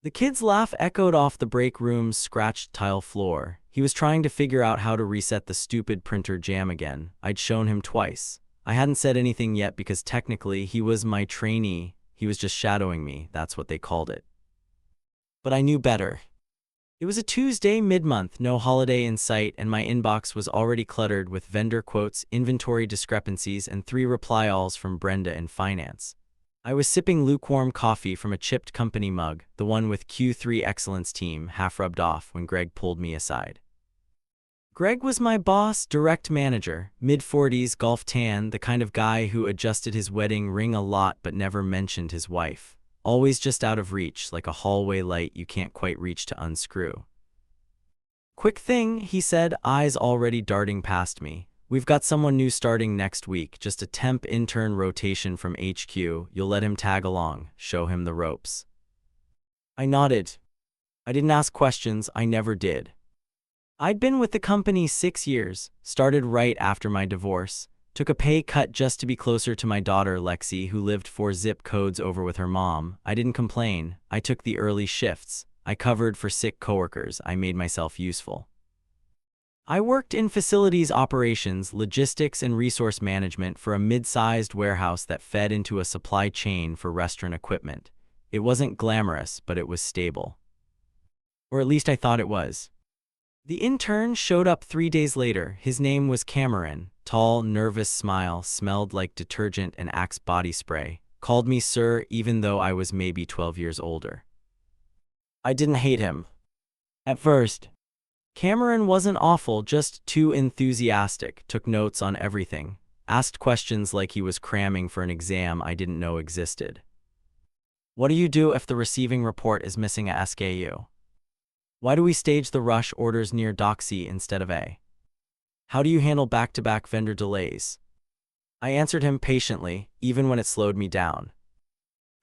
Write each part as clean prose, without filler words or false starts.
The kid's laugh echoed off the break room's scratched tile floor. He was trying to figure out how to reset the stupid printer jam again. I'd shown him twice. I hadn't said anything yet because technically he was my trainee. He was just shadowing me, that's what they called it. But I knew better. It was a Tuesday mid-month, no holiday in sight, and my inbox was already cluttered with vendor quotes, inventory discrepancies, and 3 reply-alls from Brenda in finance. I was sipping lukewarm coffee from a chipped company mug, the one with Q3 Excellence Team, half rubbed off when Greg pulled me aside. Greg was my boss, direct manager, mid-40s, golf tan, the kind of guy who adjusted his wedding ring a lot but never mentioned his wife. Always just out of reach, like a hallway light you can't quite reach to unscrew. "Quick thing," he said, eyes already darting past me. "We've got someone new starting next week, just a temp intern rotation from HQ. You'll let him tag along, show him the ropes." I nodded. I didn't ask questions, I never did. I'd been with the company 6 years, started right after my divorce, took a pay cut just to be closer to my daughter Lexi, who lived 4 zip codes over with her mom. I didn't complain. I took the early shifts. I covered for sick coworkers. I made myself useful. I worked in facilities operations, logistics, and resource management for a mid-sized warehouse that fed into a supply chain for restaurant equipment. It wasn't glamorous, but it was stable. Or at least I thought it was. The intern showed up 3 days later. His name was Cameron. Tall, nervous smile, smelled like detergent and Axe body spray. Called me sir even though I was maybe 12 years older. I didn't hate him. At first. Cameron wasn't awful, just too enthusiastic, took notes on everything, asked questions like he was cramming for an exam I didn't know existed. "What do you do if the receiving report is missing a SKU? Why do we stage the rush orders near Dock C instead of A? How do you handle back-to-back vendor delays?" I answered him patiently, even when it slowed me down.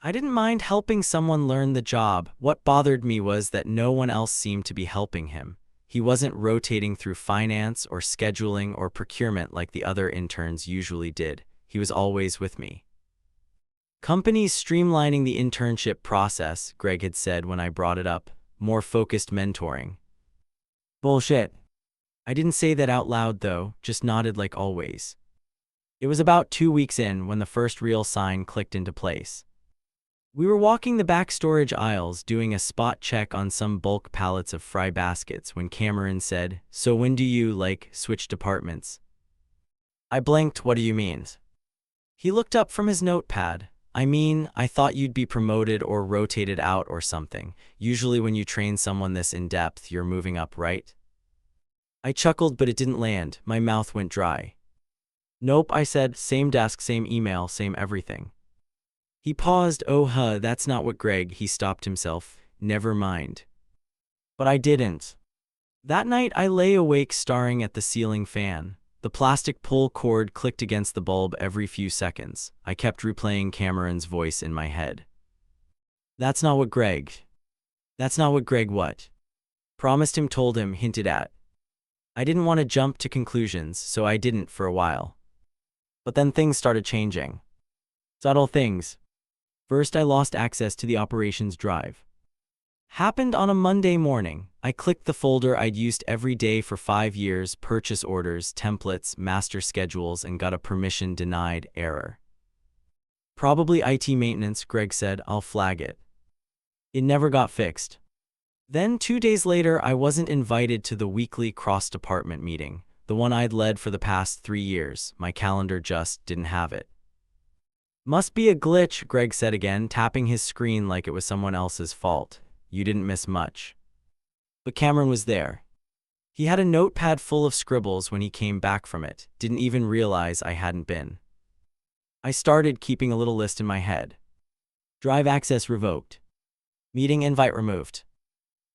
I didn't mind helping someone learn the job. What bothered me was that no one else seemed to be helping him. He wasn't rotating through finance or scheduling or procurement like the other interns usually did. He was always with me. "Companies streamlining the internship process," Greg had said when I brought it up. "More focused mentoring." Bullshit. I didn't say that out loud though, just nodded like always. It was about 2 weeks in when the first real sign clicked into place. We were walking the back storage aisles doing a spot check on some bulk pallets of fry baskets when Cameron said, "So when do you, switch departments?" I blinked. "What do you mean?" He looked up from his notepad. "I mean, I thought you'd be promoted or rotated out or something. Usually when you train someone this in-depth, you're moving up, right?" I chuckled, but it didn't land. My mouth went dry. "Nope," I said. "Same desk, same email, same everything." He paused. "Oh, that's not what Greg—" He stopped himself. "Never mind." But I didn't. That night I lay awake staring at the ceiling fan. The plastic pull cord clicked against the bulb every few seconds. I kept replaying Cameron's voice in my head. That's not what Greg what? Promised him, told him, hinted at. I didn't want to jump to conclusions, so I didn't for a while. But then things started changing. Subtle things. First, I lost access to the operations drive. Happened on a Monday morning. I clicked the folder I'd used every day for 5 years, purchase orders, templates, master schedules, and got a permission denied error. "Probably IT maintenance," Greg said. "I'll flag it." It never got fixed. Then 2 days later, I wasn't invited to the weekly cross-department meeting, the one I'd led for the past 3 years. My calendar just didn't have it. "Must be a glitch," Greg said again, tapping his screen like it was someone else's fault. "You didn't miss much." But Cameron was there. He had a notepad full of scribbles when he came back from it. Didn't even realize I hadn't been. I started keeping a little list in my head. Drive access revoked. Meeting invite removed.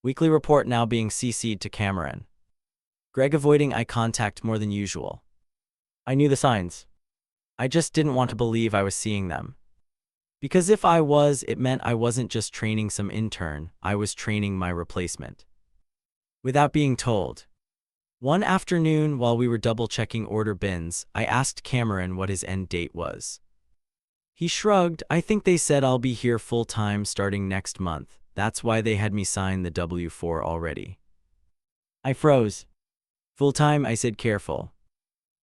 Weekly report now being CC'd to Cameron. Greg avoiding eye contact more than usual. I knew the signs. I just didn't want to believe I was seeing them. Because if I was, it meant I wasn't just training some intern, I was training my replacement. Without being told. One afternoon, while we were double-checking order bins, I asked Cameron what his end date was. He shrugged. "I think they said I'll be here full-time starting next month. That's why they had me sign the W-4 already. I froze. Full-time, I said, careful.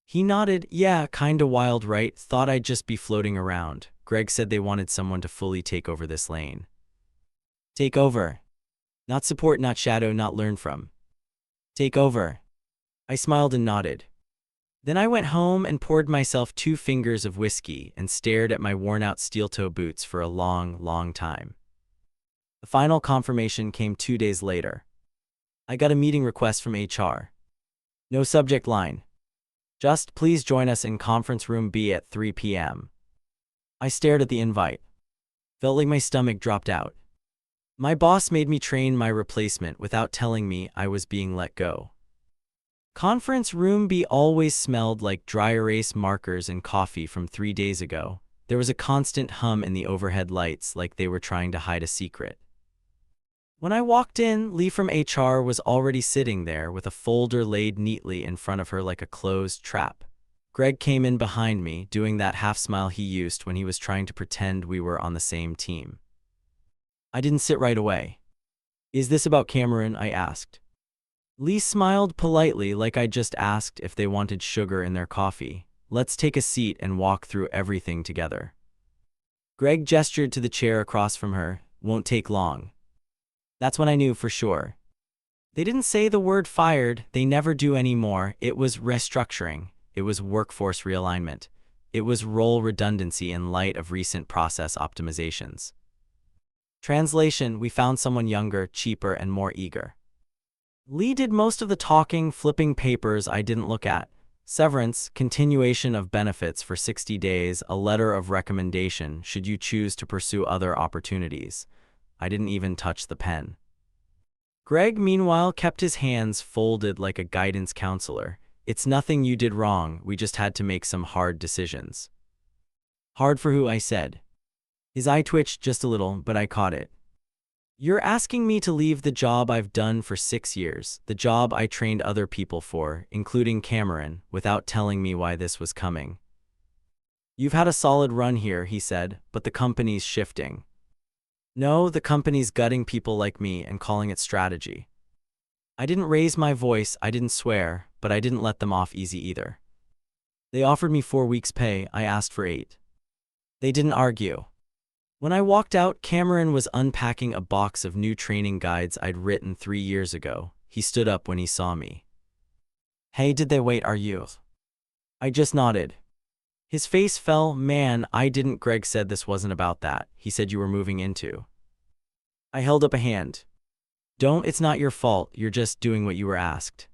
He nodded. Yeah, kinda wild, right? Thought I'd just be floating around. Greg said they wanted someone to fully take over this lane. Take over. Not support, not shadow, not learn from. Take over. I smiled and nodded. Then I went home and poured myself 2 fingers of whiskey and stared at my worn-out steel-toe boots for a long, long time. The final confirmation came 2 days later. I got a meeting request from HR. No subject line. Just, please join us in conference room B at 3 p.m. I stared at the invite. Felt like my stomach dropped out. My boss made me train my replacement without telling me I was being let go. Conference room B always smelled like dry erase markers and coffee from 3 days ago. There was a constant hum in the overhead lights, like they were trying to hide a secret. When I walked in, Lee from HR was already sitting there with a folder laid neatly in front of her like a closed trap. Greg came in behind me, doing that half smile he used when he was trying to pretend we were on the same team. I didn't sit right away. Is this about Cameron? I asked. Lee smiled politely, like I'd just asked if they wanted sugar in their coffee. Let's take a seat and walk through everything together. Greg gestured to the chair across from her. Won't take long. That's when I knew for sure. They didn't say the word fired, they never do anymore. It was restructuring. It was workforce realignment. It was role redundancy in light of recent process optimizations. Translation: we found someone younger, cheaper, and more eager. Lee did most of the talking, flipping papers I didn't look at. Severance, continuation of benefits for 60 days, a letter of recommendation should you choose to pursue other opportunities. I didn't even touch the pen. Greg, meanwhile, kept his hands folded like a guidance counselor. It's nothing you did wrong, we just had to make some hard decisions. Hard for who? I said. His eye twitched just a little, but I caught it. You're asking me to leave the job I've done for 6 years, the job I trained other people for, including Cameron, without telling me why this was coming. You've had a solid run here, he said, but the company's shifting. No, the company's gutting people like me and calling it strategy. I didn't raise my voice, I didn't swear, but I didn't let them off easy either. They offered me 4 weeks' pay, I asked for 8. They didn't argue. When I walked out, Cameron was unpacking a box of new training guides I'd written 3 years ago. He stood up when he saw me. Hey, did they wait, are you? I just nodded. His face fell. Man, I didn't. Greg said this wasn't about that. He said you were moving into. I held up a hand. Don't, it's not your fault, you're just doing what you were asked.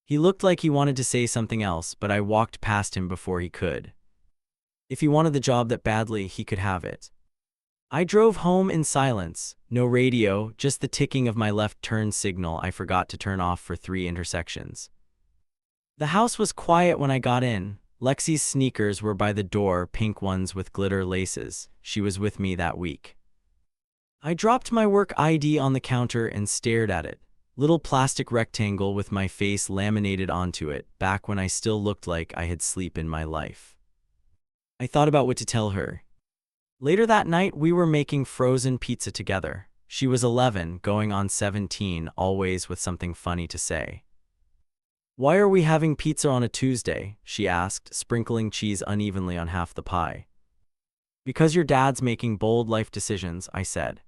He looked like he wanted to say something else, but I walked past him before he could. If he wanted the job that badly, he could have it. I drove home in silence, no radio, just the ticking of my left turn signal I forgot to turn off for 3 intersections. The house was quiet when I got in. Lexi's sneakers were by the door, pink ones with glitter laces. She was with me that week. I dropped my work ID on the counter and stared at it. Little plastic rectangle with my face laminated onto it, back when I still looked like I had sleep in my life. I thought about what to tell her. Later that night, we were making frozen pizza together. She was 11, going on 17, always with something funny to say. Why are we having pizza on a Tuesday? She asked, sprinkling cheese unevenly on half the pie. Because your dad's making bold life decisions, I said.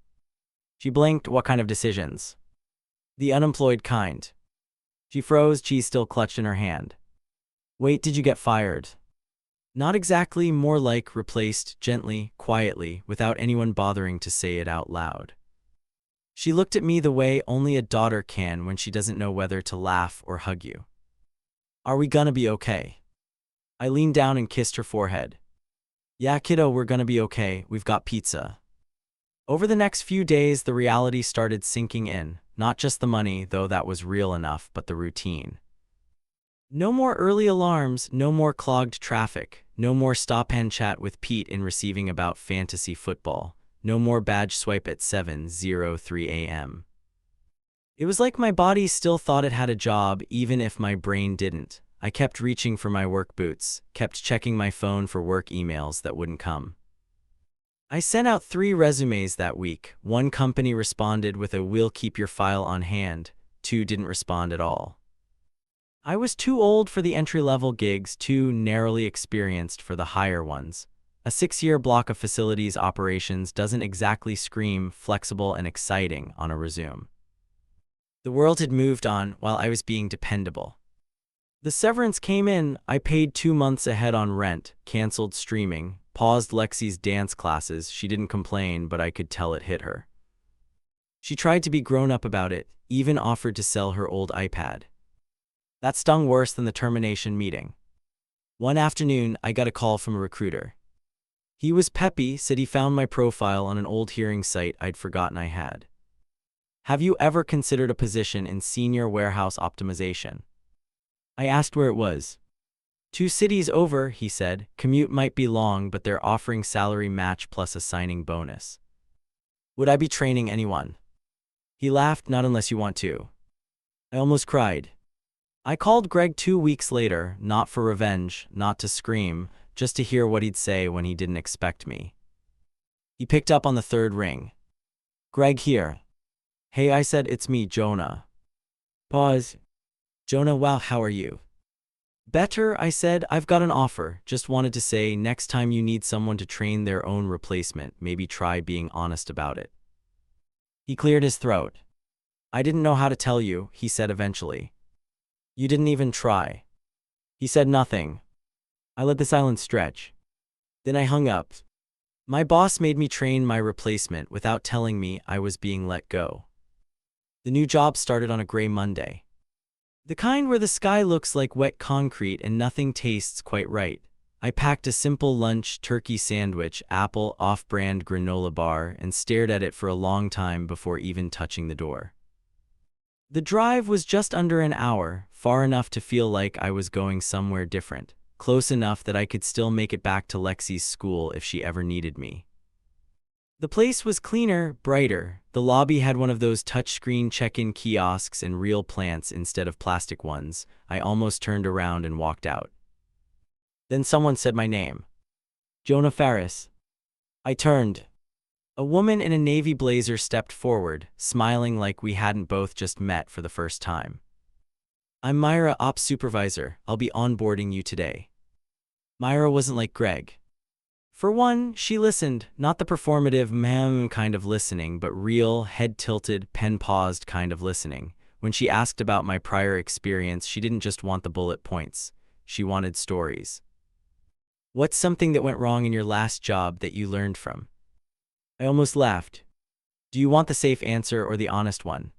She blinked. What kind of decisions? The unemployed kind. She froze, cheese still clutched in her hand. Wait, did you get fired? Not exactly, more like replaced, gently, quietly, without anyone bothering to say it out loud. She looked at me the way only a daughter can when she doesn't know whether to laugh or hug you. Are we gonna be okay? I leaned down and kissed her forehead. Yeah, kiddo, we're gonna be okay, we've got pizza. Over the next few days, the reality started sinking in, not just the money, though that was real enough, but the routine. No more early alarms, no more clogged traffic, no more stop-hand chat with Pete in receiving about fantasy football, no more badge swipe at 7:03 a.m. It was like my body still thought it had a job, even if my brain didn't. I kept reaching for my work boots, kept checking my phone for work emails that wouldn't come. I sent out 3 resumes that week. 1 company responded with a "we'll keep your file on hand." 2 didn't respond at all. I was too old for the entry-level gigs, too narrowly experienced for the higher ones. A 6-year block of facilities operations doesn't exactly scream flexible and exciting on a resume. The world had moved on while I was being dependable. The severance came in. I paid 2 months ahead on rent, canceled streaming, paused Lexi's dance classes. She didn't complain, but I could tell it hit her. She tried to be grown up about it, even offered to sell her old iPad. That stung worse than the termination meeting. One afternoon, I got a call from a recruiter. He was peppy, said he found my profile on an old hearing site I'd forgotten I had. "Have you ever considered a position in senior warehouse optimization?" I asked where it was. "2 cities over," he said. "Commute might be long, but they're offering salary match plus a signing bonus." Would I be training anyone? He laughed. "Not unless you want to." I almost cried. I called Greg 2 weeks later, not for revenge, not to scream, just to hear what he'd say when he didn't expect me. He picked up on the 3rd ring. "Greg here." "Hey," I said, "it's me, Jonah." Pause. "Jonah, wow, how are you?" "Better," I said. "I've got an offer. Just wanted to say, next time you need someone to train their own replacement, maybe try being honest about it." He cleared his throat. "I didn't know how to tell you," he said eventually. "You didn't even try." He said nothing. I let the silence stretch. Then I hung up. My boss made me train my replacement without telling me I was being let go. The new job started on a gray Monday. The kind where the sky looks like wet concrete and nothing tastes quite right. I packed a simple lunch, turkey sandwich, apple, off-brand granola bar, and stared at it for a long time before even touching the door. The drive was just under an hour, far enough to feel like I was going somewhere different, close enough that I could still make it back to Lexi's school if she ever needed me. The place was cleaner, brighter. The lobby had one of those touchscreen check-in kiosks and real plants instead of plastic ones. I almost turned around and walked out. Then someone said my name. "Jonah Ferris." I turned. A woman in a navy blazer stepped forward, smiling like we hadn't both just met for the first time. "I'm Myra, ops supervisor. I'll be onboarding you today." Myra wasn't like Greg. For one, she listened, not the performative ma'am kind of listening, but real, head-tilted, pen-paused kind of listening. When she asked about my prior experience, she didn't just want the bullet points. She wanted stories. "What's something that went wrong in your last job that you learned from?" I almost laughed. "Do you want the safe answer or the honest one?"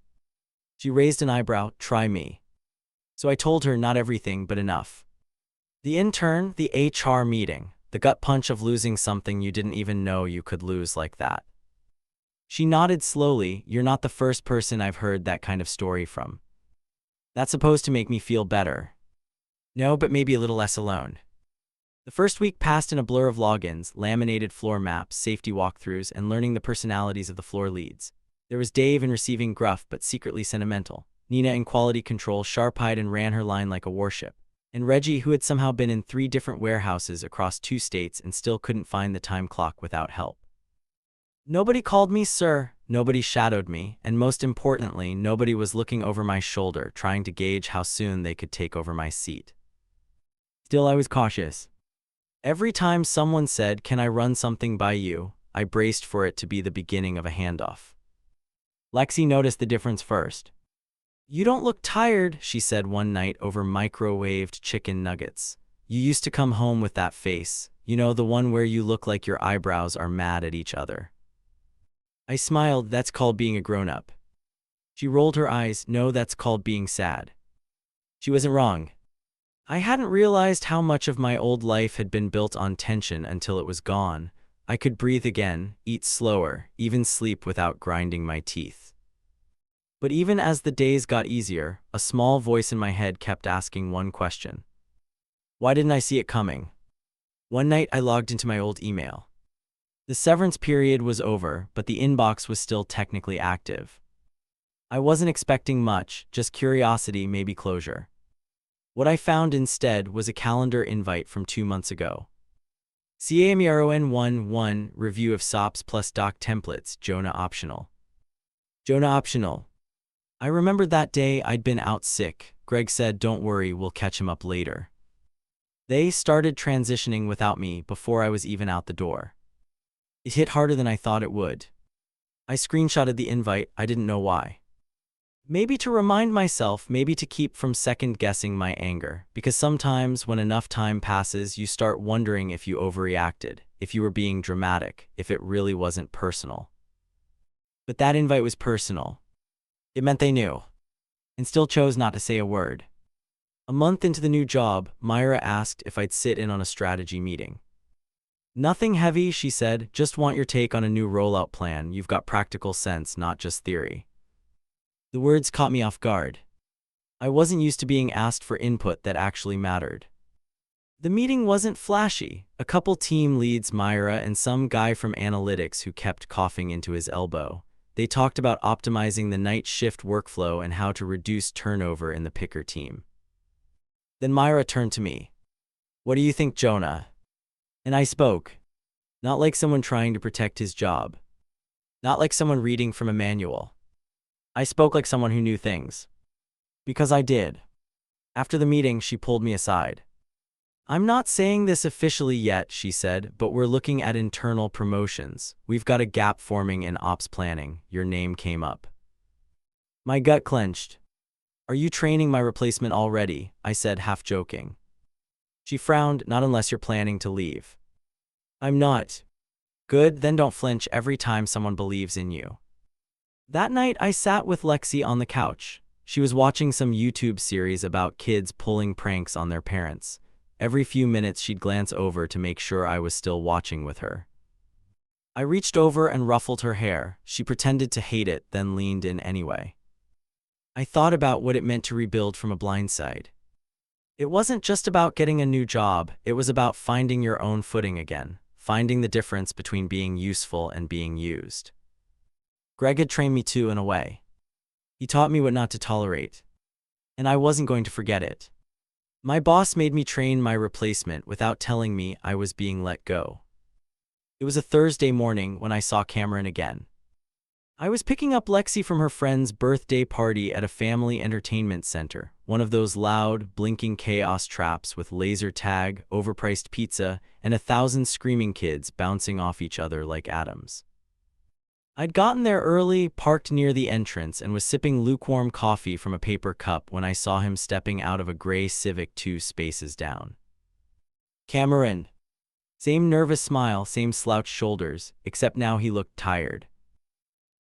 She raised an eyebrow. "Try me." So I told her not everything, but enough. The intern, the HR meeting, the gut punch of losing something you didn't even know you could lose like that. She nodded slowly. "You're not the first person I've heard that kind of story from." "That's supposed to make me feel better." "No, but maybe a little less alone." The first week passed in a blur of logins, laminated floor maps, safety walkthroughs, and learning the personalities of the floor leads. There was Dave in receiving, gruff but secretly sentimental. Nina in quality control, sharp-eyed and ran her line like a warship. And Reggie, who had somehow been in 3 different warehouses across 2 states and still couldn't find the time clock without help. Nobody called me sir, nobody shadowed me, and most importantly, nobody was looking over my shoulder trying to gauge how soon they could take over my seat. Still, I was cautious. Every time someone said, "Can I run something by you?" I braced for it to be the beginning of a handoff. Lexi noticed the difference first. "You don't look tired," she said one night over microwaved chicken nuggets. "You used to come home with that face, you know, the one where you look like your eyebrows are mad at each other." I smiled. "That's called being a grown-up." She rolled her eyes. "No, that's called being sad." She wasn't wrong. I hadn't realized how much of my old life had been built on tension until it was gone. I could breathe again, eat slower, even sleep without grinding my teeth. But even as the days got easier, a small voice in my head kept asking one question. Why didn't I see it coming? One night I logged into my old email. The severance period was over, but the inbox was still technically active. I wasn't expecting much, just curiosity, maybe closure. What I found instead was a calendar invite from 2 months ago. CAMERON11 Review of SOPs plus doc templates, Jonah optional. Jonah optional. I remembered that day I'd been out sick. Greg said, "Don't worry, we'll catch him up later." They started transitioning without me before I was even out the door. It hit harder than I thought it would. I screenshotted the invite, I didn't know why. Maybe to remind myself, maybe to keep from second-guessing my anger, because sometimes when enough time passes, you start wondering if you overreacted, if you were being dramatic, if it really wasn't personal. But that invite was personal. It meant they knew, and still chose not to say a word. A month into the new job, Myra asked if I'd sit in on a strategy meeting. "Nothing heavy," she said, "just want your take on a new rollout plan. You've got practical sense, not just theory." The words caught me off guard. I wasn't used to being asked for input that actually mattered. The meeting wasn't flashy. A couple team leads, Myra and some guy from analytics who kept coughing into his elbow. They talked about optimizing the night shift workflow and how to reduce turnover in the picker team. Then Myra turned to me. "What do you think, Jonah?" And I spoke. Not like someone trying to protect his job. Not like someone reading from a manual. I spoke like someone who knew things. Because I did. After the meeting, she pulled me aside. "I'm not saying this officially yet," she said, "but we're looking at internal promotions. We've got a gap forming in ops planning. Your name came up." My gut clenched. "Are you training my replacement already?" I said, half joking. She frowned. "Not unless you're planning to leave." "I'm not." "Good, then don't flinch every time someone believes in you." That night, I sat with Lexi on the couch. She was watching some YouTube series about kids pulling pranks on their parents. Every few minutes, she'd glance over to make sure I was still watching with her. I reached over and ruffled her hair. She pretended to hate it, then leaned in anyway. I thought about what it meant to rebuild from a blind side. It wasn't just about getting a new job, it was about finding your own footing again, finding the difference between being useful and being used. Greg had trained me too, in a way. He taught me what not to tolerate. And I wasn't going to forget it. My boss made me train my replacement without telling me I was being let go. It was a Thursday morning when I saw Cameron again. I was picking up Lexi from her friend's birthday party at a family entertainment center, one of those loud, blinking chaos traps with laser tag, overpriced pizza, and 1,000 screaming kids bouncing off each other like atoms. I'd gotten there early, parked near the entrance, and was sipping lukewarm coffee from a paper cup when I saw him stepping out of a gray Civic 2 spaces down. "Cameron." Same nervous smile, same slouched shoulders, except now he looked tired.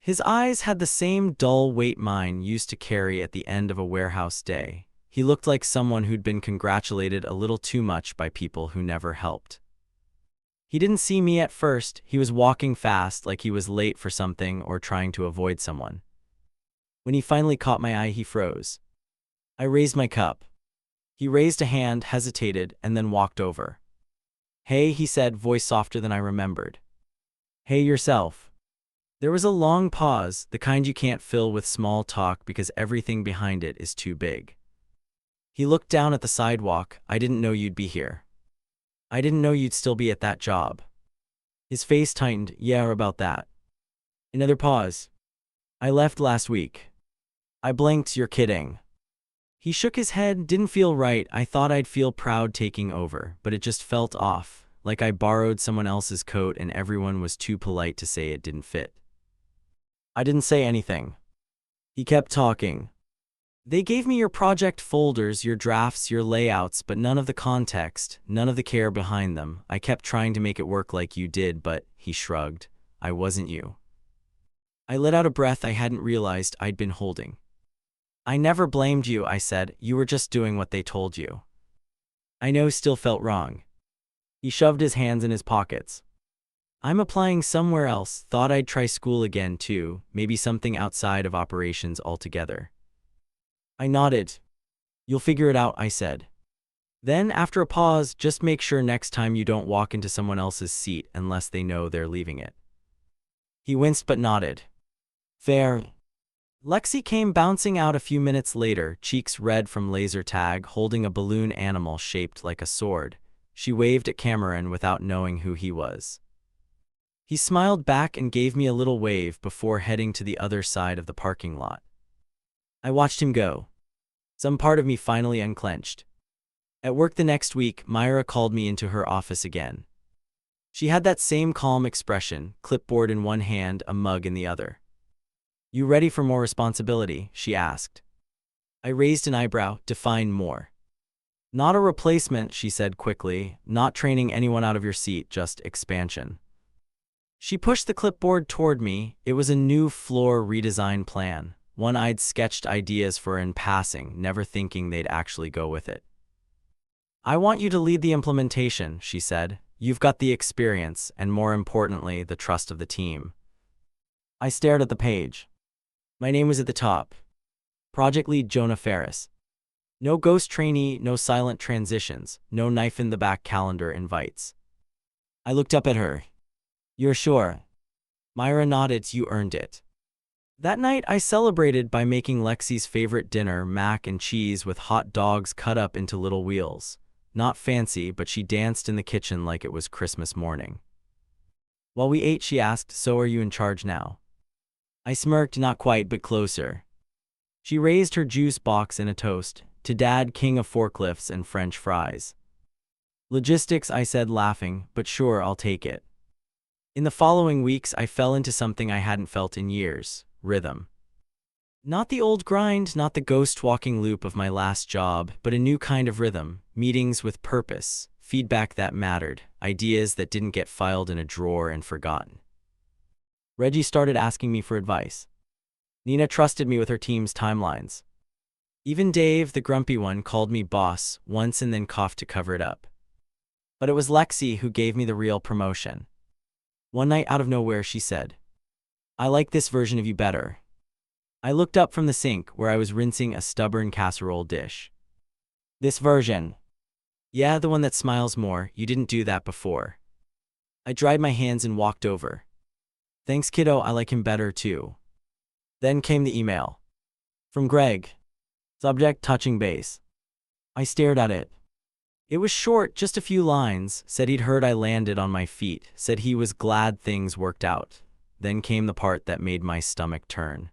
His eyes had the same dull weight mine used to carry at the end of a warehouse day. He looked like someone who'd been congratulated a little too much by people who never helped. He didn't see me at first. He was walking fast, like he was late for something or trying to avoid someone. When he finally caught my eye, he froze. I raised my cup. He raised a hand, hesitated, and then walked over. "Hey," he said, voice softer than I remembered. "Hey yourself." There was a long pause, the kind you can't fill with small talk because everything behind it is too big. He looked down at the sidewalk. "I didn't know you'd be here. I didn't know you'd still be at that job." His face tightened. "Yeah, about that." Another pause. "I left last week." I blinked. "You're kidding." He shook his head. "Didn't feel right. I thought I'd feel proud taking over, but it just felt off, like I borrowed someone else's coat and everyone was too polite to say it didn't fit." I didn't say anything. He kept talking. "They gave me your project folders, your drafts, your layouts, but none of the context, none of the care behind them. I kept trying to make it work like you did, but," he shrugged, "I wasn't you." I let out a breath I hadn't realized I'd been holding. "I never blamed you," I said. "You were just doing what they told you." I know, still felt wrong. He shoved his hands in his pockets. "I'm applying somewhere else. Thought I'd try school again too, maybe something outside of operations altogether." I nodded. "You'll figure it out," I said. Then, after a pause, "Just make sure next time you don't walk into someone else's seat unless they know they're leaving it." He winced but nodded. "Fair." Lexi came bouncing out a few minutes later, cheeks red from laser tag, holding a balloon animal shaped like a sword. She waved at Cameron without knowing who he was. He smiled back and gave me a little wave before heading to the other side of the parking lot. I watched him go. Some part of me finally unclenched. At work the next week, Myra called me into her office again. She had that same calm expression, clipboard in one hand, a mug in the other. "You ready for more responsibility?" she asked. I raised an eyebrow. "Define more." "Not a replacement," she said quickly. "Not training anyone out of your seat, just expansion." She pushed the clipboard toward me. It was a new floor redesign plan, one I'd sketched ideas for in passing, never thinking they'd actually go with it. "I want you to lead the implementation," she said. "You've got the experience, and more importantly, the trust of the team." I stared at the page. My name was at the top. Project Lead Jonah Ferris. No ghost trainee, no silent transitions, no knife-in-the-back calendar invites. I looked up at her. "You're sure?" Myra nodded. "You earned it." That night, I celebrated by making Lexi's favorite dinner, mac and cheese with hot dogs cut up into little wheels. Not fancy, but she danced in the kitchen like it was Christmas morning. While we ate, she asked, "So are you in charge now?" I smirked, "Not quite, but closer." She raised her juice box in a toast. "To Dad, king of forklifts and French fries." "Logistics," I said, laughing, "but sure, I'll take it." In the following weeks, I fell into something I hadn't felt in years: rhythm. Not the old grind, not the ghost-walking loop of my last job, but a new kind of rhythm. Meetings with purpose, feedback that mattered, ideas that didn't get filed in a drawer and forgotten. Reggie started asking me for advice. Nina trusted me with her team's timelines. Even Dave, the grumpy one, called me boss once and then coughed to cover it up. But it was Lexi who gave me the real promotion. One night out of nowhere, she said, "I like this version of you better." I looked up from the sink where I was rinsing a stubborn casserole dish. "This version?" "Yeah, the one that smiles more. You didn't do that before." I dried my hands and walked over. "Thanks, kiddo, I like him better too." Then came the email. From Greg. Subject: touching base. I stared at it. It was short, just a few lines. Said he'd heard I landed on my feet. Said he was glad things worked out. Then came the part that made my stomach turn.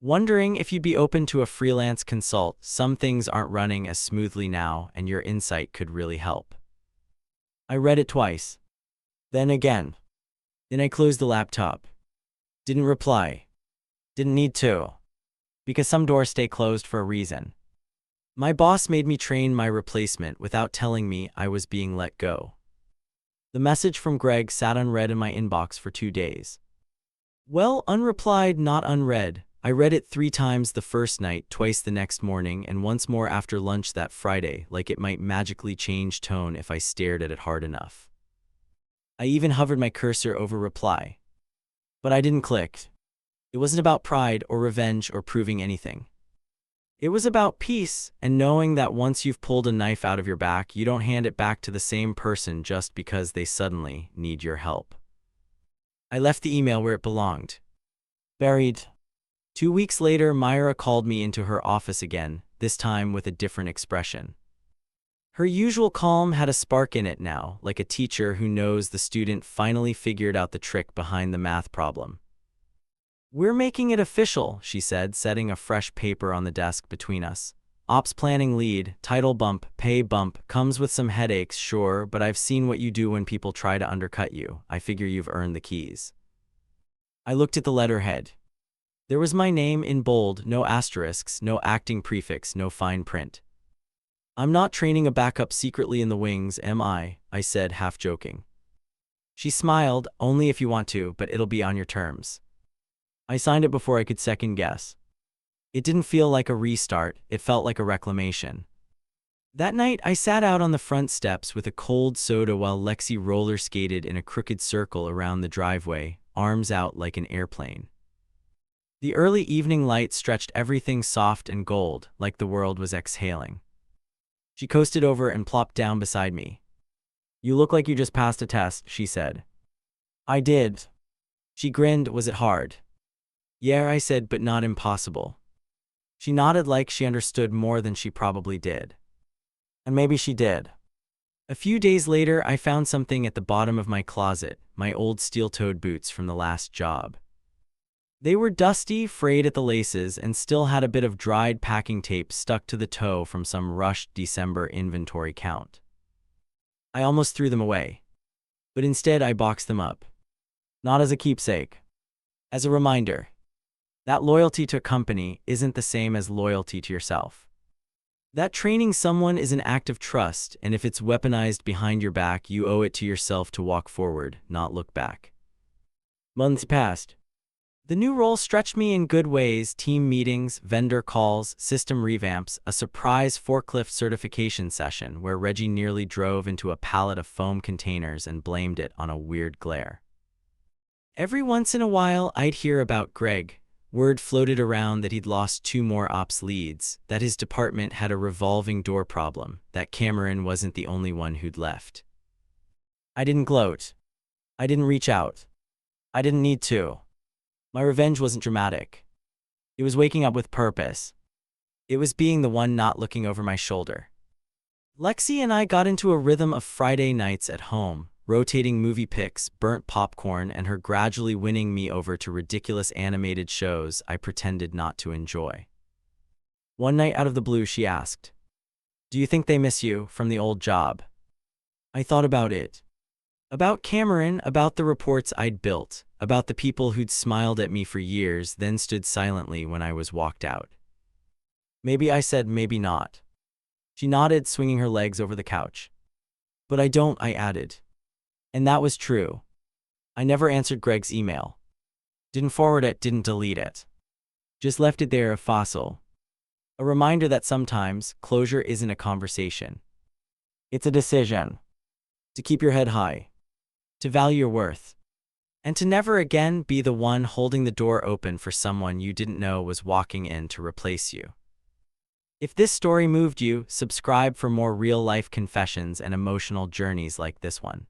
"Wondering if you'd be open to a freelance consult. Some things aren't running as smoothly now, and your insight could really help." I read it twice. Then again. Then I closed the laptop. Didn't reply. Didn't need to. Because some doors stay closed for a reason. My boss made me train my replacement without telling me I was being let go. The message from Greg sat unread in my inbox for 2 days. Well, unreplied, not unread. I read it 3 times the first night, twice the next morning, and once more after lunch that Friday, like it might magically change tone if I stared at it hard enough. I even hovered my cursor over reply. But I didn't click. It wasn't about pride or revenge or proving anything. It was about peace and knowing that once you've pulled a knife out of your back, you don't hand it back to the same person just because they suddenly need your help. I left the email where it belonged. Buried. 2 weeks later, Myra called me into her office again, this time with a different expression. Her usual calm had a spark in it now, like a teacher who knows the student finally figured out the trick behind the math problem. "We're making it official," she said, setting a fresh paper on the desk between us. "Ops planning lead, title bump, pay bump, comes with some headaches, sure, but I've seen what you do when people try to undercut you. I figure you've earned the keys." I looked at the letterhead. There was my name in bold, no asterisks, no acting prefix, no fine print. "I'm not training a backup secretly in the wings, am I?" I said, half joking. She smiled. "Only if you want to, but it'll be on your terms." I signed it before I could second guess. It didn't feel like a restart, it felt like a reclamation. That night, I sat out on the front steps with a cold soda while Lexi roller skated in a crooked circle around the driveway, arms out like an airplane. The early evening light stretched everything soft and gold, like the world was exhaling. She coasted over and plopped down beside me. "You look like you just passed a test," she said. "I did." She grinned. "Was it hard?" "Yeah," I said, "but not impossible." She nodded like she understood more than she probably did. And maybe she did. A few days later, I found something at the bottom of my closet, my old steel-toed boots from the last job. They were dusty, frayed at the laces, and still had a bit of dried packing tape stuck to the toe from some rushed December inventory count. I almost threw them away. But instead I boxed them up. Not as a keepsake. As a reminder that loyalty to a company isn't the same as loyalty to yourself. That training someone is an act of trust, and if it's weaponized behind your back, you owe it to yourself to walk forward, not look back. Months passed. The new role stretched me in good ways: team meetings, vendor calls, system revamps, a surprise forklift certification session where Reggie nearly drove into a pallet of foam containers and blamed it on a weird glare. Every once in a while, I'd hear about Greg. Word floated around that he'd lost 2 more ops leads, that his department had a revolving door problem, that Cameron wasn't the only one who'd left. I didn't gloat. I didn't reach out. I didn't need to. My revenge wasn't dramatic. It was waking up with purpose. It was being the one not looking over my shoulder. Lexi and I got into a rhythm of Friday nights at home, rotating movie picks, burnt popcorn, and her gradually winning me over to ridiculous animated shows I pretended not to enjoy. One night out of the blue, she asked, "Do you think they miss you from the old job?" I thought about it. About Cameron, about the reports I'd built, about the people who'd smiled at me for years, then stood silently when I was walked out. Maybe, I said, maybe not. She nodded, swinging her legs over the couch. But I don't, I added. And that was true. I never answered Greg's email. Didn't forward it, didn't delete it. Just left it there, a fossil. A reminder that sometimes closure isn't a conversation. It's a decision. To keep your head high. To value your worth. And to never again be the one holding the door open for someone you didn't know was walking in to replace you. If this story moved you, subscribe for more real-life confessions and emotional journeys like this one.